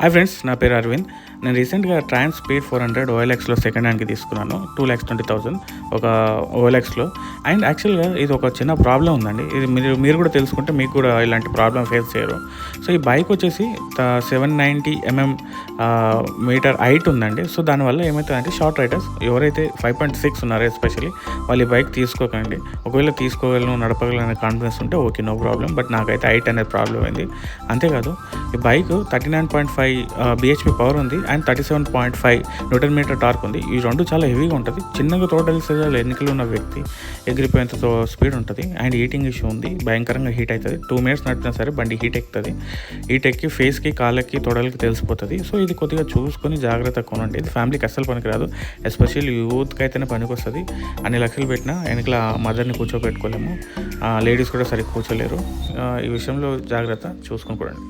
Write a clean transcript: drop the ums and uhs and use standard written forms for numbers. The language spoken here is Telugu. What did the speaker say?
హాయ్ ఫ్రెండ్స్, నా పేరు అరవింద్. నేను రీసెంట్గా ట్రాన్స్ స్పీడ్ 400 ఓఎల్ఎక్స్లో సెకండ్ హ్యాండ్కి తీసుకున్నాను. 2,20,000 ఒక ఓఎల్ఎక్స్లో. అండ్ యాక్చువల్గా ఇది ఒక చిన్న ప్రాబ్లం ఉందండి. ఇది మీరు కూడా తెలుసుకుంటే మీకు కూడా ఇలాంటి ప్రాబ్లం ఫేస్ చేయరు. సో ఈ బైక్ వచ్చేసి 790 mm మీటర్ హైట్ ఉందండి. సో దానివల్ల ఏమవుతుందంటే షార్ట్ రైడర్స్ ఎవరైతే 5.6 ఉన్నారో ఎస్పెషల్లీ వాళ్ళు ఈ బైక్ తీసుకోకండి. ఒకవేళ తీసుకోగలను, నడపగలను కాన్ఫిడెన్స్ ఉంటే ఓకే, నో ప్రాబ్లం. బట్ నాకైతే హైట్ అనేది ప్రాబ్లం అయింది. అంతేకాదు ఈ బైక్ 39.5 bhp పవర్ ఉంది అండ్ 37.5 న్యూటన్ మీటర్ టార్క్ ఉంది. ఈ రెండు చాలా హెవీగా ఉంటుంది. చిన్నగా తోటలిస్తే ఎన్నికలు ఉన్న వ్యక్తి ఎగిరిపోయేంత స్పీడ్ ఉంటుంది. అండ్ హీటింగ్ ఇష్యూ ఉంది, భయంకరంగా హీట్ అవుతుంది. 2 minutes నడిపినా సరే బండి హీట్ ఎక్కుతుంది. హీట్ ఎక్కి ఫేస్కి, కాళ్ళకి, తొడలకి తెలిసిపోతుంది. సో ఇది కొద్దిగా చూసుకొని జాగ్రత్తగా కొనండి. ఇది ఫ్యామిలీకి అస్సలు పనికిరాదు. ఎస్పెషల్లీ యూత్కి అయితేనే పనికి వస్తుంది. అన్ని లక్షలు పెట్టినా వెనకల మదర్ని కూర్చోబెట్టుకోలేము. లేడీస్ కూడా సరిగ్గా కూర్చోలేరు. ఈ విషయంలో జాగ్రత్త చూసుకొని కొనండి.